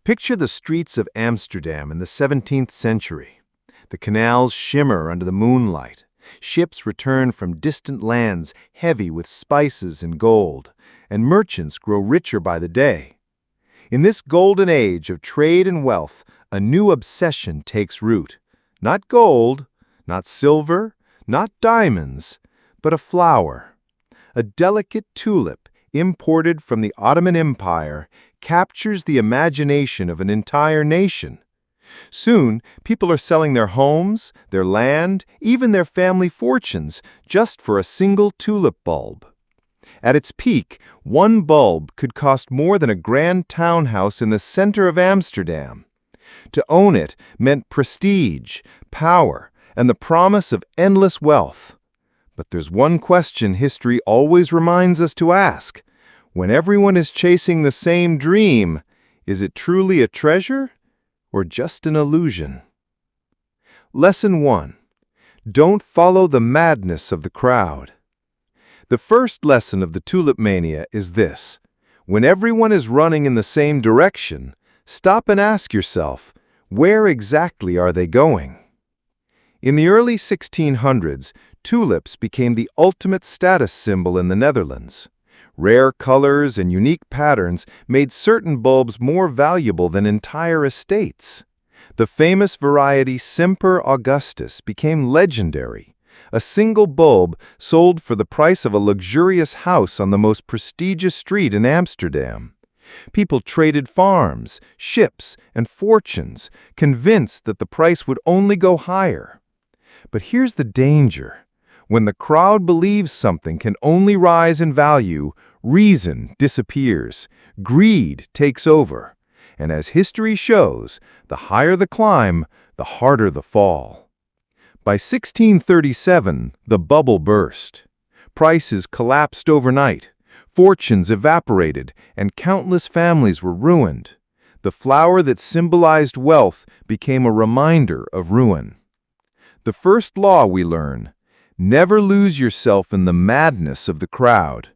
Picture the streets of Amsterdam in the 17th century. The canals shimmer under the moonlight. Ships return from distant lands heavy with spices and gold, and merchants grow richer by the day. In this golden age of trade and wealth, a new obsession takes root. Not gold, not silver, not diamonds, but a flower. A delicate tulip imported from the Ottoman Empire captures the imagination of an entire nation. Soon, people are selling their homes, their land, even their family fortunes just for a single tulip bulb. At its peak, one bulb could cost more than a grand townhouse in the center of Amsterdam. To own it meant prestige, power, and the promise of endless wealth. But there's one question history always reminds us to ask. When everyone is chasing the same dream, is it truly a treasure or just an illusion? Lesson 1. Don't follow the madness of the crowd. The first lesson of the Tulip Mania is this. When everyone is running in the same direction, stop and ask yourself, where exactly are they going? In the early 1600s, tulips became the ultimate status symbol in the Netherlands. Rare colors and unique patterns made certain bulbs more valuable than entire estates. The famous variety Semper Augustus became legendary. A single bulb sold for the price of a luxurious house on the most prestigious street in Amsterdam. People traded farms, ships, and fortunes, convinced that the price would only go higher. But here's the danger. When the crowd believes something can only rise in value, reason disappears, greed takes over, and as history shows, the higher the climb, the harder the fall. By 1637, the bubble burst. Prices collapsed overnight, fortunes evaporated, and countless families were ruined. The flower that symbolized wealth became a reminder of ruin. The first law we learn: never lose yourself in the madness of the crowd.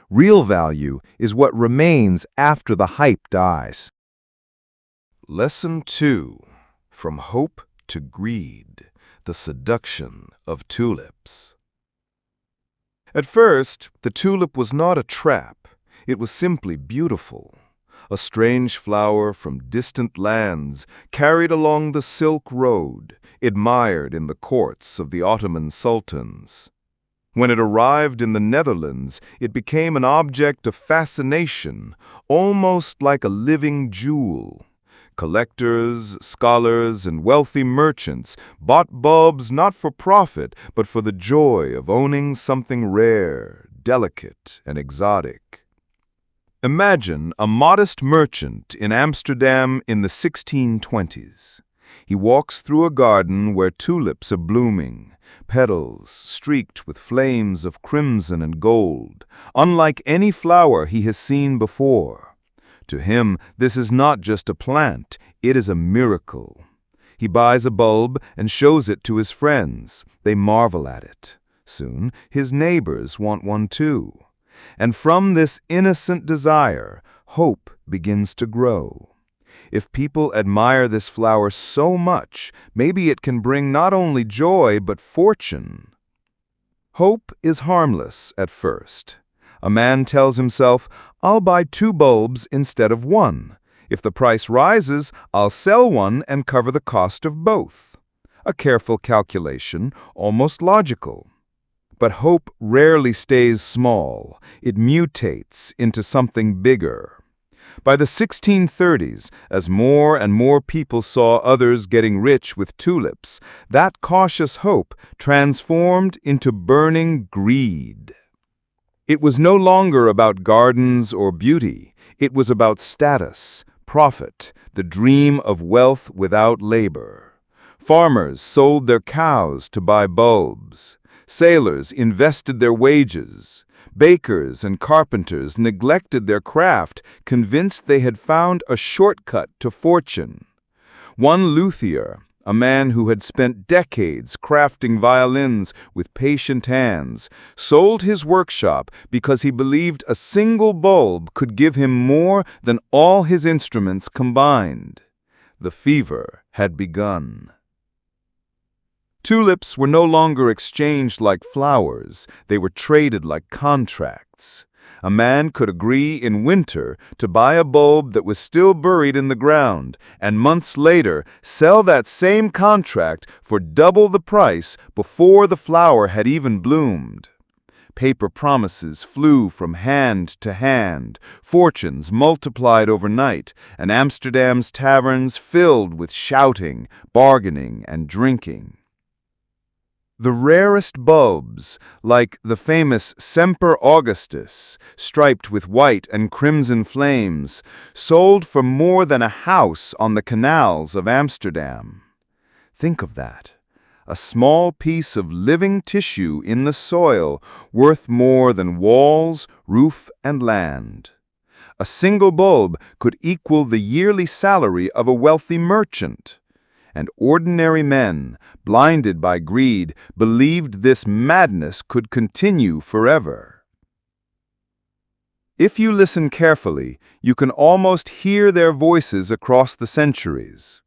Real value is what remains after the hype dies. Lesson 2. From Hope to Greed, the Seduction of Tulips. At first, the tulip was not a trap. It was simply beautiful. A strange flower from distant lands, carried along the Silk Road, admired in the courts of the Ottoman sultans. When it arrived in the Netherlands, it became an object of fascination, almost like a living jewel. Collectors, scholars, and wealthy merchants bought bulbs not for profit, but for the joy of owning something rare, delicate, and exotic. Imagine a modest merchant in Amsterdam in the 1620s. He walks through a garden where tulips are blooming, petals streaked with flames of crimson and gold, unlike any flower he has seen before. To him, this is not just a plant, it is a miracle. He buys a bulb and shows it to his friends. They marvel at it. Soon, his neighbors want one too. And from this innocent desire, hope begins to grow. If people admire this flower so much, maybe it can bring not only joy but fortune. Hope is harmless at first. A man tells himself, I'll buy 2 bulbs instead of 1. If the price rises, I'll sell one and cover the cost of both. A careful calculation, almost logical. But hope rarely stays small. It mutates into something bigger. By the 1630s, as more and more people saw others getting rich with tulips, that cautious hope transformed into burning greed. It was no longer about gardens or beauty. It was about status, profit, the dream of wealth without labor. Farmers sold their cows to buy bulbs. Sailors invested their wages. Bakers and carpenters neglected their craft, convinced they had found a shortcut to fortune. One luthier, a man who had spent decades crafting violins with patient hands, sold his workshop because he believed a single bulb could give him more than all his instruments combined. The fever had begun. Tulips were no longer exchanged like flowers, they were traded like contracts. A man could agree in winter to buy a bulb that was still buried in the ground, and months later sell that same contract for double the price before the flower had even bloomed. Paper promises flew from hand to hand, fortunes multiplied overnight, and Amsterdam's taverns filled with shouting, bargaining, and drinking. The rarest bulbs, like the famous Semper Augustus, striped with white and crimson flames, sold for more than a house on the canals of Amsterdam. Think of that. A small piece of living tissue in the soil worth more than walls, roof, and land. A single bulb could equal the yearly salary of a wealthy merchant. And ordinary men, blinded by greed, believed this madness could continue forever. If you listen carefully, you can almost hear their voices across the centuries.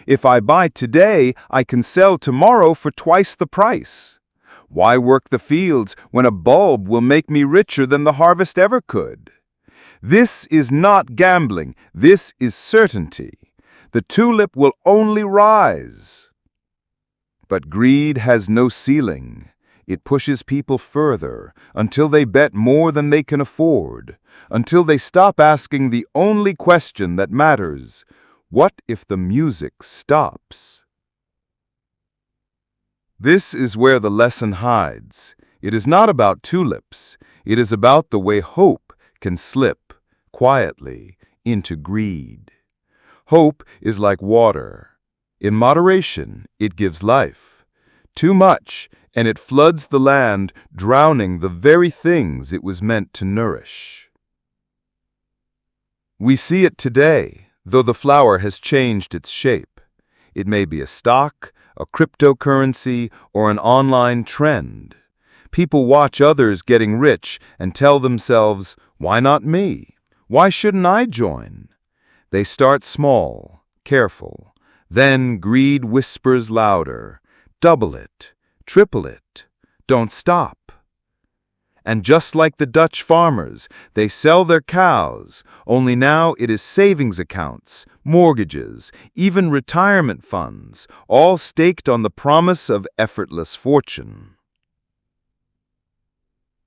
If I buy today, I can sell tomorrow for twice the price. Why work the fields when a bulb will make me richer than the harvest ever could? This is not gambling, this is certainty. The tulip will only rise. But greed has no ceiling. It pushes people further until they bet more than they can afford, until they stop asking the only question that matters: what if the music stops? This is where the lesson hides. It is not about tulips. It is about the way hope can slip quietly into greed. Hope is like water. In moderation, it gives life. Too much, and it floods the land, drowning the very things it was meant to nourish. We see it today, though the flower has changed its shape. It may be a stock, a cryptocurrency, or an online trend. People watch others getting rich and tell themselves, "Why not me? Why shouldn't I join?" They start small, careful. Then greed whispers louder. Double it, triple it. Don't stop. And just like the Dutch farmers, they sell their cows, only now it is savings accounts, mortgages, even retirement funds, all staked on the promise of effortless fortune.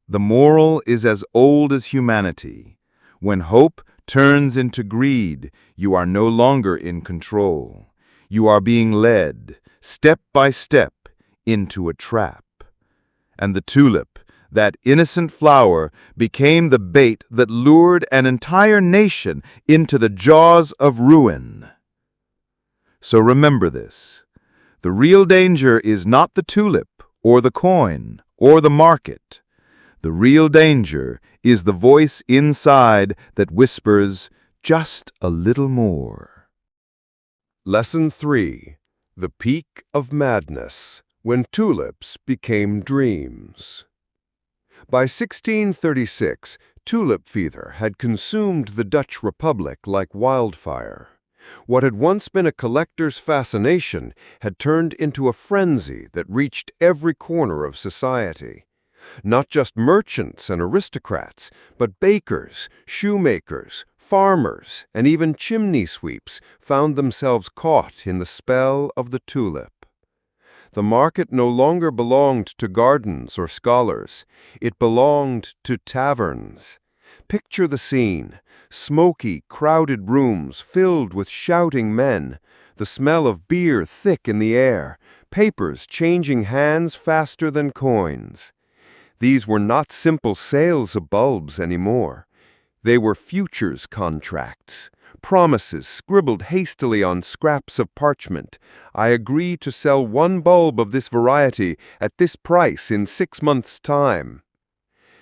The moral is as old as humanity. When hope turns into greed, you are no longer in control. You are being led, step by step, into a trap. And the tulip, that innocent flower, became the bait that lured an entire nation into the jaws of ruin. So remember this. The real danger is not the tulip, or the coin, or the market. The real danger is the voice inside that whispers, "Just a little more." Lesson 3. The Peak of Madness, when tulips became dreams. By 1636, tulip fever had consumed the Dutch Republic like wildfire. What had once been a collector's fascination had turned into a frenzy that reached every corner of society. Not just merchants and aristocrats, but bakers, shoemakers, farmers, and even chimney sweeps found themselves caught in the spell of the tulip. The market no longer belonged to gardens or scholars. It belonged to taverns. Picture the scene: smoky, crowded rooms filled with shouting men, the smell of beer thick in the air, papers changing hands faster than coins. These were not simple sales of bulbs anymore. They were futures contracts, promises scribbled hastily on scraps of parchment. I agree to sell one bulb of this variety at this price in 6 months' time.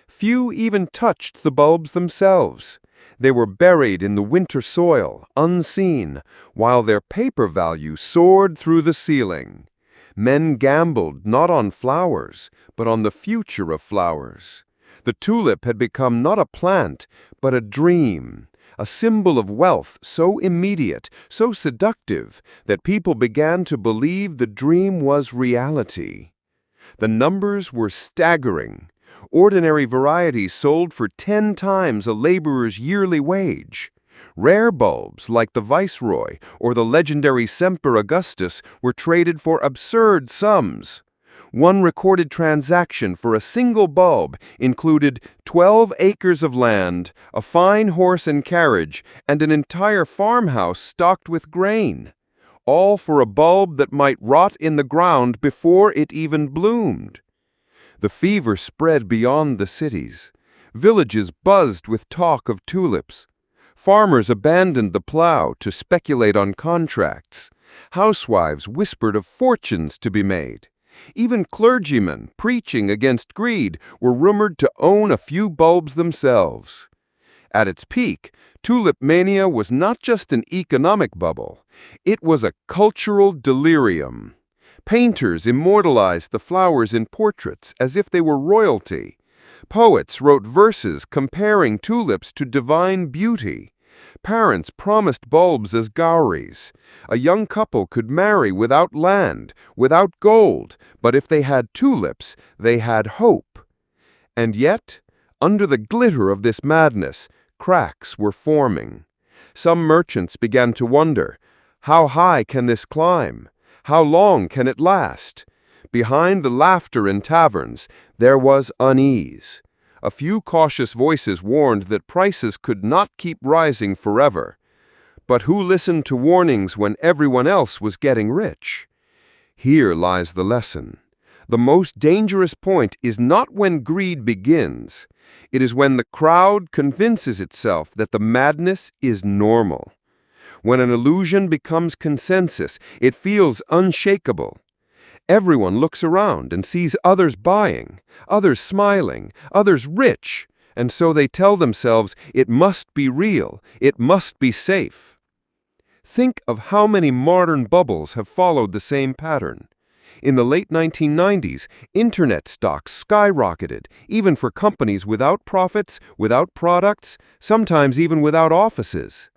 Few even touched the bulbs themselves. They were buried in the winter soil, unseen, while their paper value soared through the ceiling. Men gambled not on flowers, but on the future of flowers. The tulip had become not a plant, but a dream, a symbol of wealth so immediate, so seductive, that people began to believe the dream was reality. The numbers were staggering. Ordinary varieties sold for 10 times a laborer's yearly wage. Rare bulbs like the Viceroy or the legendary Semper Augustus were traded for absurd sums. One recorded transaction for a single bulb included 12 acres of land, a fine horse and carriage, and an entire farmhouse stocked with grain. All for a bulb that might rot in the ground before it even bloomed. The fever spread beyond the cities. Villages buzzed with talk of tulips. Farmers abandoned the plow to speculate on contracts. Housewives whispered of fortunes to be made. Even clergymen, preaching against greed, were rumored to own a few bulbs themselves. At its peak, Tulip Mania was not just an economic bubble. It was a cultural delirium. Painters immortalized the flowers in portraits as if they were royalty. Poets wrote verses comparing tulips to divine beauty. Parents promised bulbs as gowries. A young couple could marry without land, without gold, but if they had tulips, they had hope. And yet, under the glitter of this madness, cracks were forming. Some merchants began to wonder, how high can this climb? How long can it last? Behind the laughter in taverns, there was unease. A few cautious voices warned that prices could not keep rising forever. But who listened to warnings when everyone else was getting rich? Here lies the lesson. The most dangerous point is not when greed begins. It is when the crowd convinces itself that the madness is normal. When an illusion becomes consensus, it feels unshakable. Everyone looks around and sees others buying, others smiling, others rich, and so they tell themselves it must be real, it must be safe. Think of how many modern bubbles have followed the same pattern. In the late 1990s, internet stocks skyrocketed, even for companies without profits, without products, sometimes even without offices.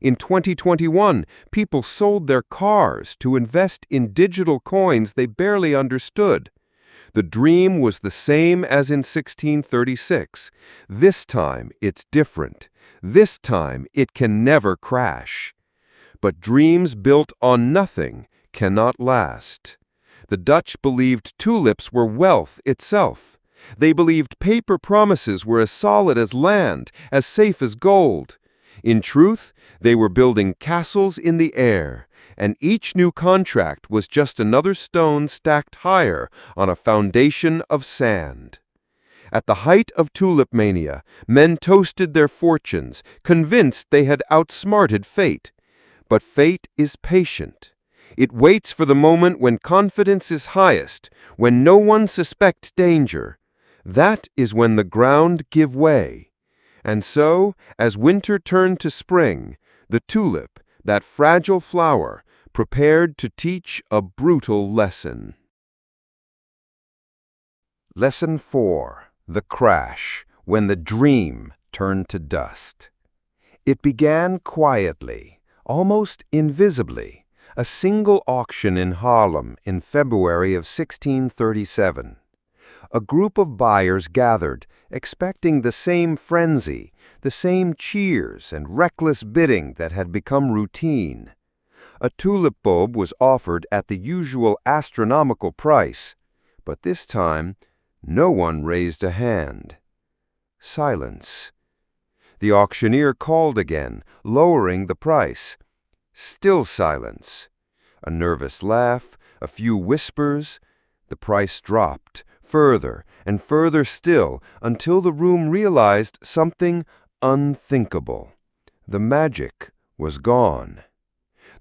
In 2021, people sold their cars to invest in digital coins they barely understood. The dream was the same as in 1636. This time, it's different. This time, it can never crash. But dreams built on nothing cannot last. The Dutch believed tulips were wealth itself. They believed paper promises were as solid as land, as safe as gold. In truth, they were building castles in the air, and each new contract was just another stone stacked higher on a foundation of sand. At the height of Tulip Mania, men toasted their fortunes, convinced they had outsmarted fate. But fate is patient. It waits for the moment when confidence is highest, when no one suspects danger. That is when the ground gives way. And so, as winter turned to spring, the tulip, that fragile flower, prepared to teach a brutal lesson. Lesson 4. The Crash, when the dream turned to dust. It began quietly, almost invisibly, a single auction in Holland in February of 1637. A group of buyers gathered, expecting the same frenzy, the same cheers and reckless bidding that had become routine. A tulip bulb was offered at the usual astronomical price, but this time no one raised a hand. Silence. The auctioneer called again, lowering the price. Still silence. A nervous laugh, a few whispers. The price dropped, further and further still, until the room realized something unthinkable. The magic was gone.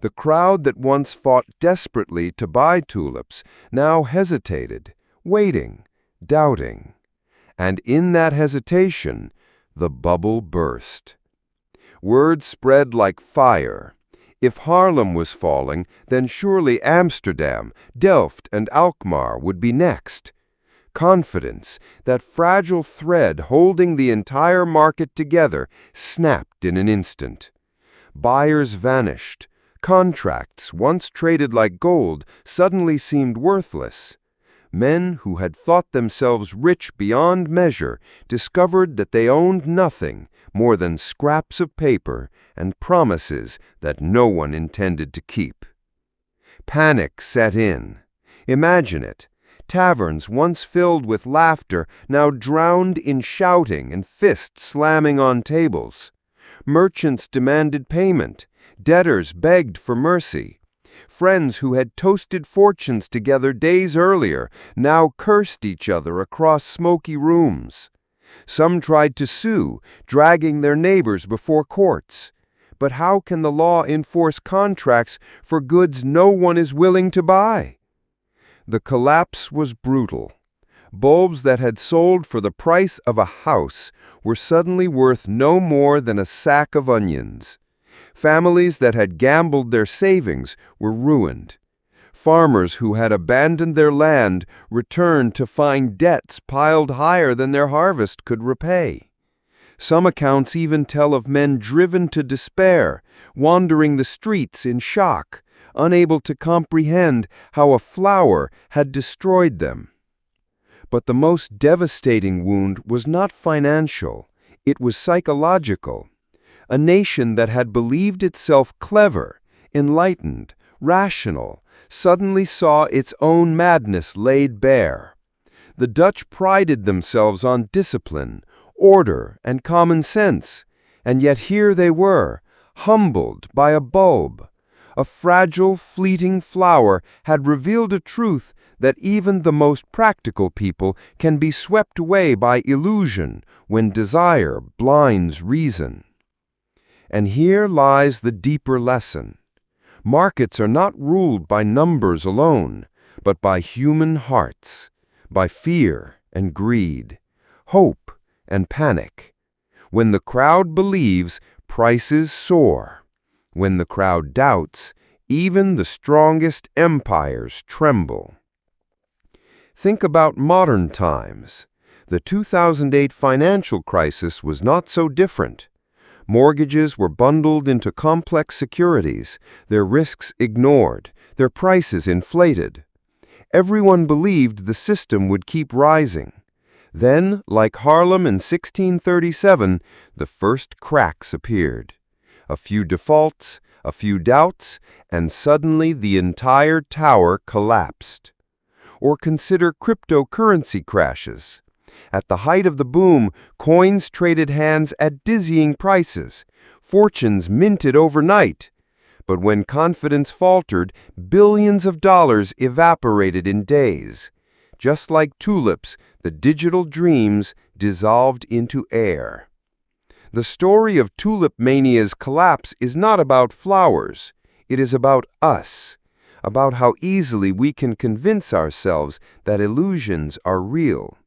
The crowd that once fought desperately to buy tulips now hesitated, waiting, doubting. And in that hesitation, the bubble burst. Word spread like fire. If Haarlem was falling, then surely Amsterdam, Delft, and Alkmaar would be next. Confidence, that fragile thread holding the entire market together, snapped in an instant. Buyers vanished. Contracts, once traded like gold, suddenly seemed worthless. Men who had thought themselves rich beyond measure discovered that they owned nothing more than scraps of paper and promises that no one intended to keep. Panic set in. Imagine it. Taverns once filled with laughter now drowned in shouting and fists slamming on tables. Merchants demanded payment. Debtors begged for mercy. Friends who had toasted fortunes together days earlier now cursed each other across smoky rooms. Some tried to sue, dragging their neighbors before courts. But how can the law enforce contracts for goods no one is willing to buy? The collapse was brutal. Bulbs that had sold for the price of a house were suddenly worth no more than a sack of onions. Families that had gambled their savings were ruined. Farmers who had abandoned their land returned to find debts piled higher than their harvest could repay. Some accounts even tell of men driven to despair, wandering the streets in shock, unable to comprehend how a flower had destroyed them. But the most devastating wound was not financial, it was psychological. A nation that had believed itself clever, enlightened, rational, suddenly saw its own madness laid bare. The Dutch prided themselves on discipline, order, and common sense, and yet here they were, humbled by a bulb. A fragile, fleeting flower had revealed a truth that even the most practical people can be swept away by illusion when desire blinds reason. And here lies the deeper lesson. Markets are not ruled by numbers alone, but by human hearts, by fear and greed, hope and panic. When the crowd believes, prices soar. When the crowd doubts, even the strongest empires tremble. Think about modern times. The 2008 financial crisis was not so different. Mortgages were bundled into complex securities, their risks ignored, their prices inflated. Everyone believed the system would keep rising. Then, like Haarlem in 1637, the first cracks appeared. A few defaults, a few doubts, and suddenly the entire tower collapsed. Or consider cryptocurrency crashes. At the height of the boom, coins traded hands at dizzying prices, fortunes minted overnight. But when confidence faltered, billions of dollars evaporated in days. Just like tulips, the digital dreams dissolved into air. The story of Tulip Mania's collapse is not about flowers. It is about us, about how easily we can convince ourselves that illusions are real,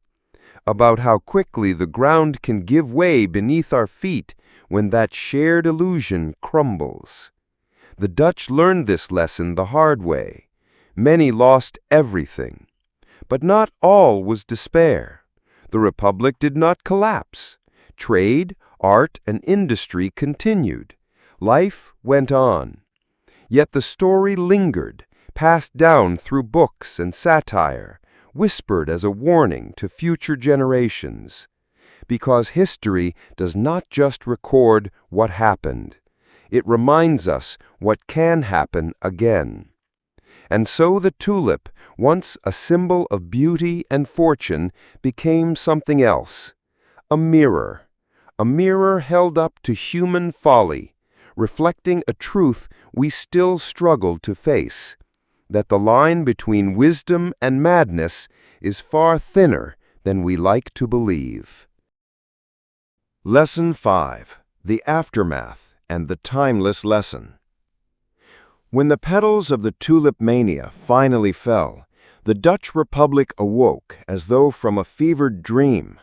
about how quickly the ground can give way beneath our feet when that shared illusion crumbles. The Dutch learned this lesson the hard way. Many lost everything. But not all was despair. The Republic did not collapse. Trade, art, and industry continued. Life went on. Yet the story lingered, passed down through books and satire, whispered as a warning to future generations. Because history does not just record what happened. It reminds us what can happen again. And so the tulip, once a symbol of beauty and fortune, became something else. A mirror held up to human folly, reflecting a truth we still struggle to face, that the line between wisdom and madness is far thinner than we like to believe. Lesson 5. The Aftermath and the Timeless Lesson. When the petals of the Tulip Mania finally fell, the Dutch Republic awoke as though from a fevered dream.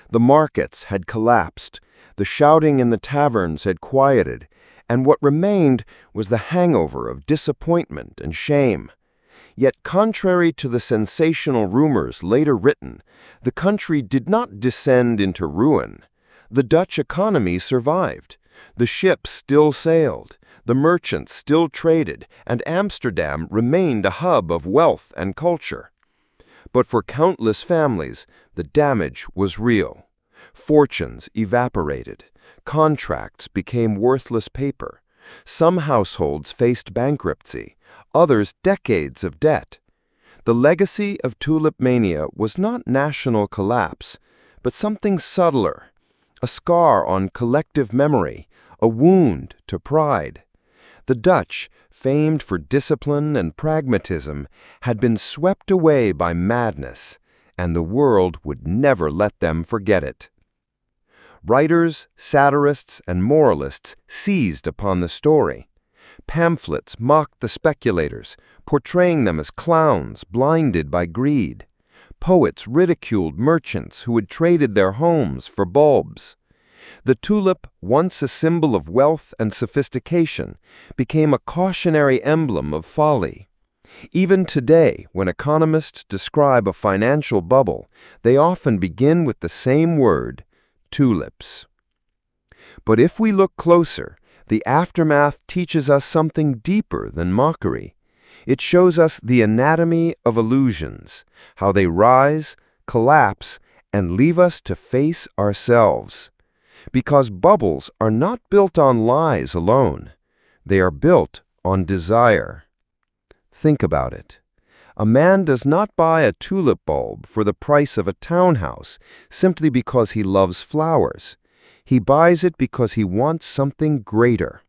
The markets had collapsed, the shouting in the taverns had quieted, and what remained was the hangover of disappointment and shame. Yet, contrary to the sensational rumors later written, the country did not descend into ruin. The Dutch economy survived. The ships still sailed, the merchants still traded, and Amsterdam remained a hub of wealth and culture. But for countless families, the damage was real. Fortunes evaporated. Contracts became worthless paper. Some households faced bankruptcy, others decades of debt. The legacy of Tulip Mania was not national collapse, but something subtler, a scar on collective memory, a wound to pride. The Dutch, famed for discipline and pragmatism, had been swept away by madness, and the world would never let them forget it. Writers, satirists, and moralists seized upon the story. Pamphlets mocked the speculators, portraying them as clowns blinded by greed. Poets ridiculed merchants who had traded their homes for bulbs. The tulip, once a symbol of wealth and sophistication, became a cautionary emblem of folly. Even today, when economists describe a financial bubble, they often begin with the same word, tulips. But if we look closer, the aftermath teaches us something deeper than mockery. It shows us the anatomy of illusions, how they rise, collapse, and leave us to face ourselves. Because bubbles are not built on lies alone. They are built on desire. Think about it. A man does not buy a tulip bulb for the price of a townhouse simply because he loves flowers. He buys it because he wants something greater.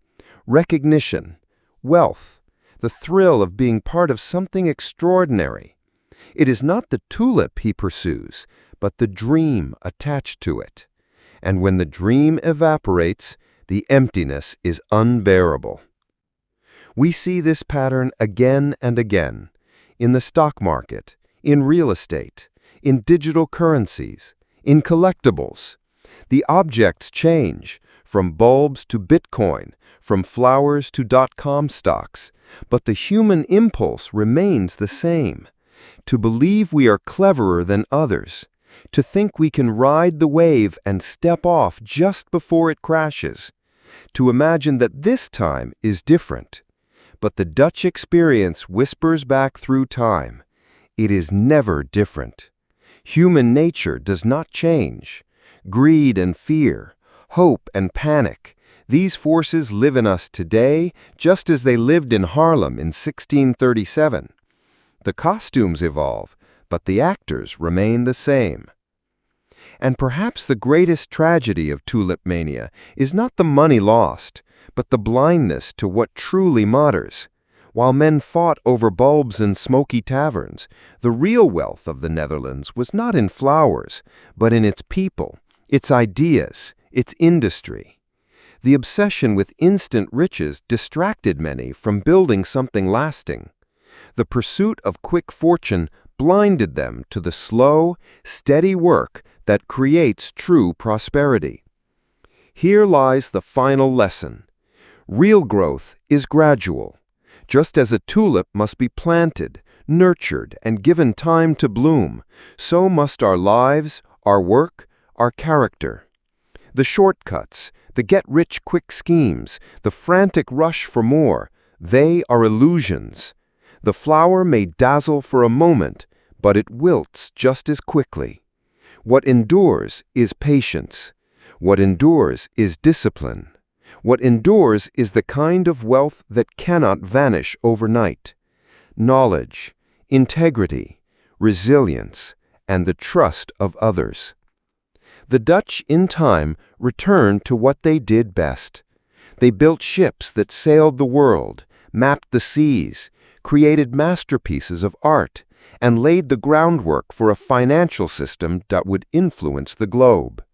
Recognition, wealth, the thrill of being part of something extraordinary. It is not the tulip he pursues, but the dream attached to it. And when the dream evaporates, the emptiness is unbearable. We see this pattern again and again, in the stock market, in real estate, in digital currencies, in collectibles. The objects change, from bulbs to Bitcoin, from flowers to .com stocks, but the human impulse remains the same, to believe we are cleverer than others, to think we can ride the wave and step off just before it crashes, to imagine that this time is different. But the Dutch experience whispers back through time, it is never different. Human nature does not change. Greed and fear, hope and panic, these forces live in us today just as they lived in Harlem in 1637. The costumes evolve, but the actors remain the same. And perhaps the greatest tragedy of Tulip Mania is not the money lost, but the blindness to what truly matters. While men fought over bulbs in smoky taverns, the real wealth of the Netherlands was not in flowers, but in its people, its ideas, its industry. The obsession with instant riches distracted many from building something lasting. The pursuit of quick fortune blinded them to the slow, steady work that creates true prosperity. Here lies the final lesson. Real growth is gradual. Just as a tulip must be planted, nurtured, and given time to bloom, so must our lives, our work, our character. The shortcuts, the get-rich-quick schemes, the frantic rush for more, they are illusions. The flower may dazzle for a moment, but it wilts just as quickly. What endures is patience. What endures is discipline. What endures is the kind of wealth that cannot vanish overnight. Knowledge, integrity, resilience, and the trust of others. The Dutch, in time, returned to what they did best. They built ships that sailed the world, mapped the seas, created masterpieces of art, and laid the groundwork for a financial system that would influence the globe.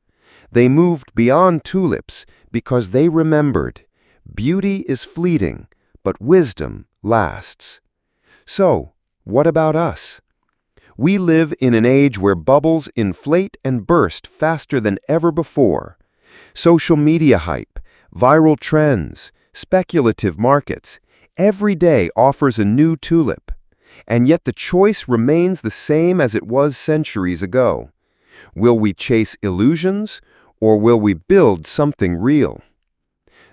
They moved beyond tulips because they remembered, beauty is fleeting, but wisdom lasts. So, what about us? We live in an age where bubbles inflate and burst faster than ever before. Social media hype, viral trends, speculative markets, every day offers a new tulip. And yet the choice remains the same as it was centuries ago. Will we chase illusions, or will we build something real?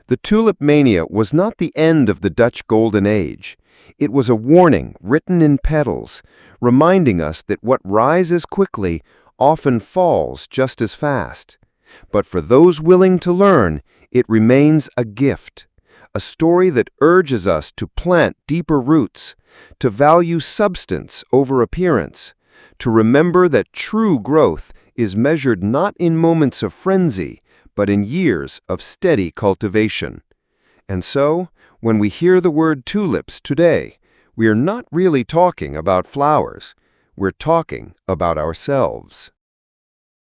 The Tulip Mania was not the end of the Dutch Golden Age. It was a warning written in petals, reminding us that what rises quickly often falls just as fast. But for those willing to learn, it remains a gift, a story that urges us to plant deeper roots, to value substance over appearance, to remember that true growth is measured not in moments of frenzy, but in years of steady cultivation. And so, when we hear the word tulips today, we are not really talking about flowers. We're talking about ourselves.